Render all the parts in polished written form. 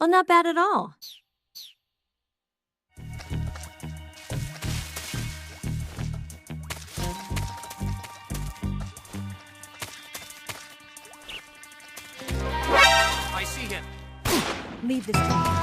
Well, not bad at all. I see him. Leave this to me.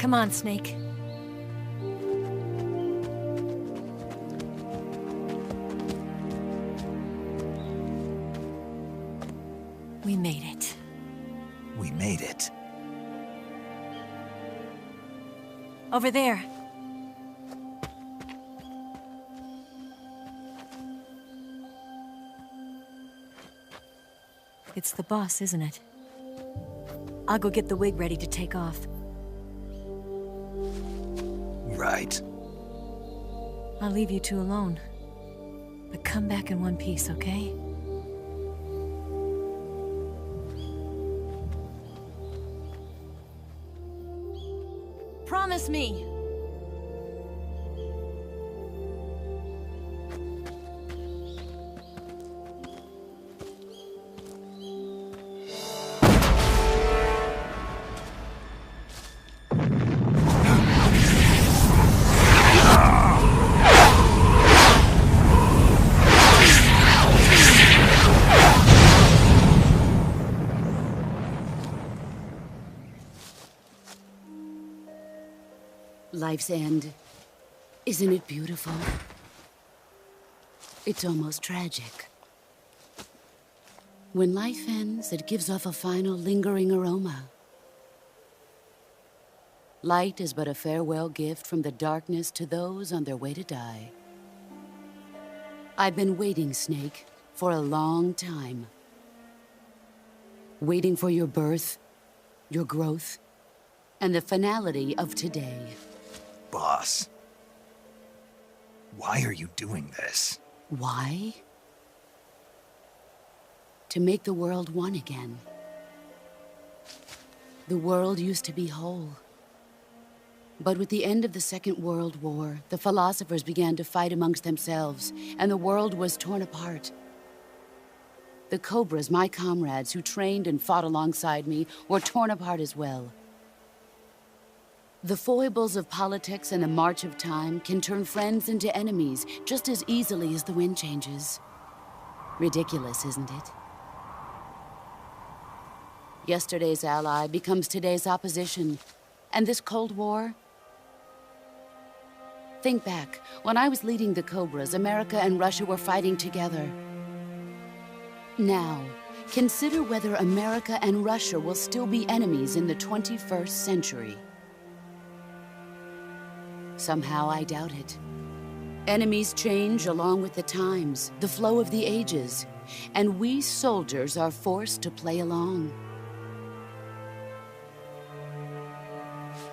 Come on, Snake. We made it. We made it. Over there. It's the boss, isn't it? I'll go get the wig ready to take off. Right. I'll leave you two alone. But come back in one piece, okay? Promise me! Life's end. Isn't it beautiful? It's almost tragic. When life ends, it gives off a final lingering aroma. Light is but a farewell gift from the darkness to those on their way to die. I've been waiting, Snake, for a long time. Waiting for your birth, your growth, and the finality of today. Boss. Why are you doing this? Why? To make the world one again. The world used to be whole. But with the end of the Second World War, the philosophers began to fight amongst themselves, and the world was torn apart. The Cobras, my comrades who trained and fought alongside me, were torn apart as well. The foibles of politics and the march of time can turn friends into enemies just as easily as the wind changes. Ridiculous, isn't it? Yesterday's ally becomes today's opposition, and this Cold War. Think back, when I was leading the Cobras, America and Russia were fighting together. Now, consider whether America and Russia will still be enemies in the 21st century. Somehow I doubt it. Enemies change along with the times, the flow of the ages, and we soldiers are forced to play along.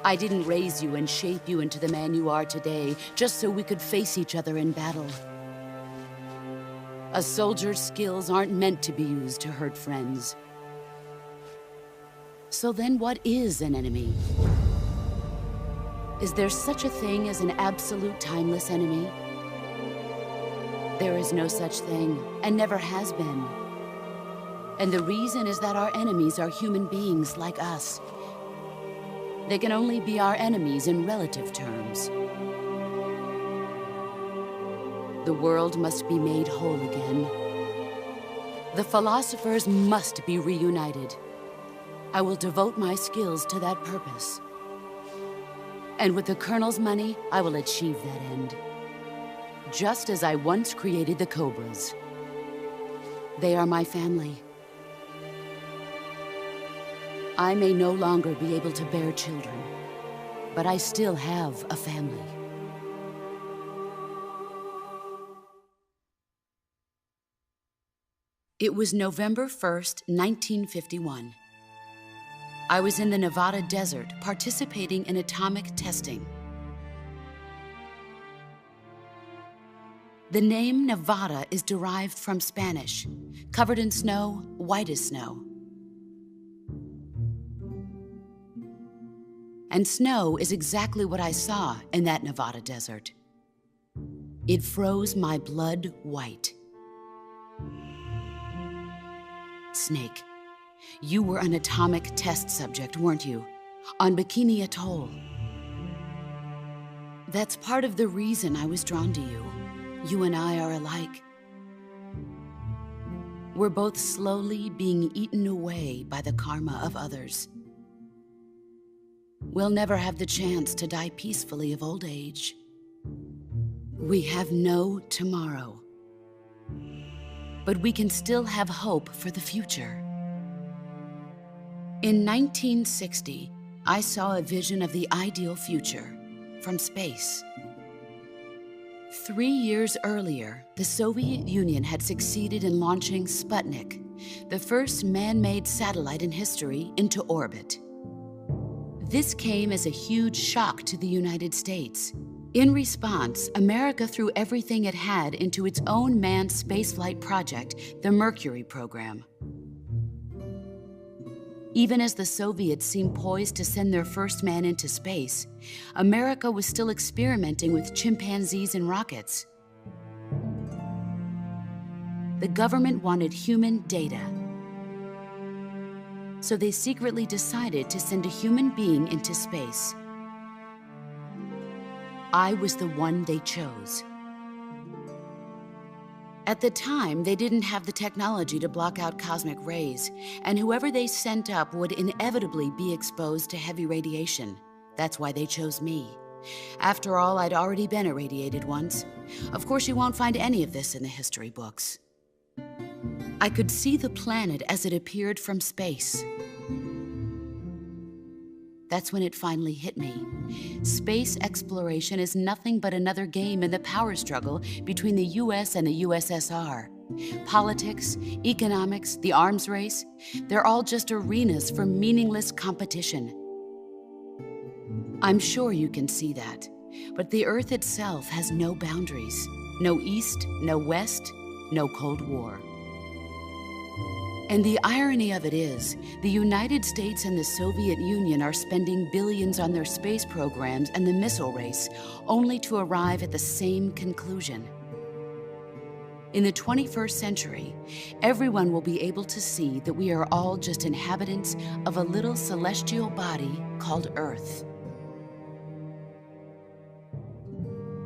I didn't raise you and shape you into the man you are today just so we could face each other in battle. A soldier's skills aren't meant to be used to hurt friends. So then what is an enemy? Is there such a thing as an absolute timeless enemy? There is no such thing, and never has been. And the reason is that our enemies are human beings like us. They can only be our enemies in relative terms. The world must be made whole again. The philosophers must be reunited. I will devote my skills to that purpose. And with the Colonel's money, I will achieve that end. Just as I once created the Cobras. They are my family. I may no longer be able to bear children, but I still have a family. It was November 1st, 1951. I was in the Nevada desert participating in atomic testing. The name Nevada is derived from Spanish, covered in snow, white as snow. And snow is exactly what I saw in that Nevada desert. It froze my blood white. Snake, you were an atomic test subject, weren't you? On Bikini Atoll. That's part of the reason I was drawn to you. You and I are alike. We're both slowly being eaten away by the karma of others. We'll never have the chance to die peacefully of old age. We have no tomorrow. But we can still have hope for the future. In 1960, I saw a vision of the ideal future from space. 3 years earlier, the Soviet Union had succeeded in launching Sputnik, the first man-made satellite in history, into orbit. This came as a huge shock to the United States. In response, America threw everything it had into its own manned spaceflight project, the Mercury program. Even as the Soviets seemed poised to send their first man into space, America was still experimenting with chimpanzees and rockets. The government wanted human data. So they secretly decided to send a human being into space. I was the one they chose. At the time, they didn't have the technology to block out cosmic rays, and whoever they sent up would inevitably be exposed to heavy radiation. That's why they chose me. After all, I'd already been irradiated once. Of course, you won't find any of this in the history books. I could see the planet as it appeared from space. That's when it finally hit me. Space exploration is nothing but another game in the power struggle between the US and the USSR. Politics, economics, the arms race, they're all just arenas for meaningless competition. I'm sure you can see that, but the Earth itself has no boundaries. No East, no West, no Cold War. And the irony of it is, the United States and the Soviet Union are spending billions on their space programs and the missile race, only to arrive at the same conclusion. In the 21st century, everyone will be able to see that we are all just inhabitants of a little celestial body called Earth.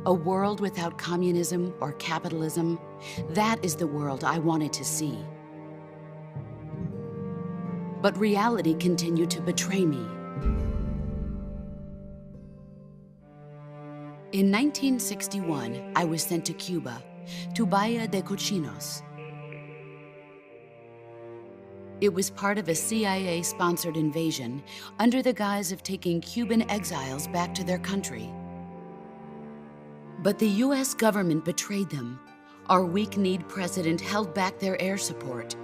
A world without communism or capitalism, that is the world I wanted to see. But reality continued to betray me. In 1961, I was sent to Cuba, to Bahia de Cochinos. It was part of a CIA-sponsored invasion under the guise of taking Cuban exiles back to their country. But the US government betrayed them. Our weak-kneed president held back their air support.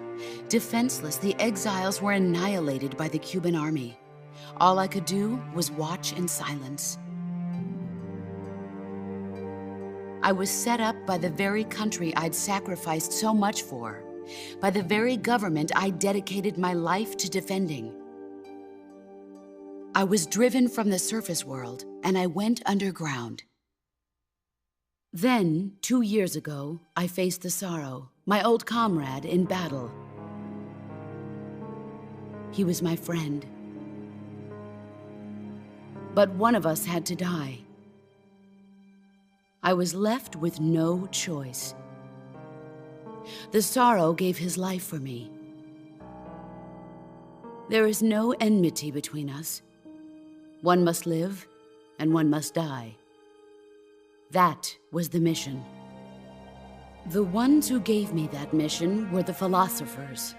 Defenseless, the exiles were annihilated by the Cuban army. All I could do was watch in silence. I was set up by the very country I'd sacrificed so much for, by the very government I dedicated my life to defending. I was driven from the surface world, and I went underground. Then, 2 years ago, I faced the Sorrow, my old comrade in battle. He was my friend. But one of us had to die. I was left with no choice. The Sorrow gave his life for me. There is no enmity between us. One must live, and one must die. That was the mission. The ones who gave me that mission were the philosophers.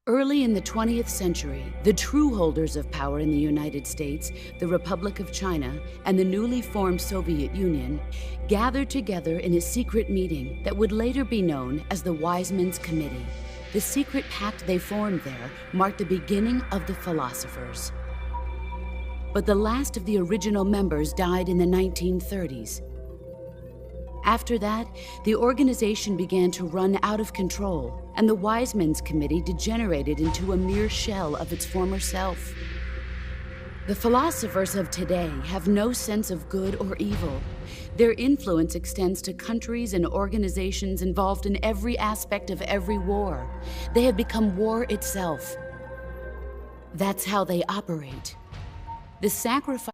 Early in the 20th century, the true holders of power in the United States, the Republic of China, and the newly formed Soviet Union gathered together in a secret meeting that would later be known as the Wise Men's Committee. The secret pact they formed there marked the beginning of the philosophers. But the last of the original members died in the 1930s. After that, the organization began to run out of control, and the Wise Men's Committee degenerated into a mere shell of its former self. The philosophers of today have no sense of good or evil. Their influence extends to countries and organizations involved in every aspect of every war. They have become war itself. That's how they operate. The sacrifice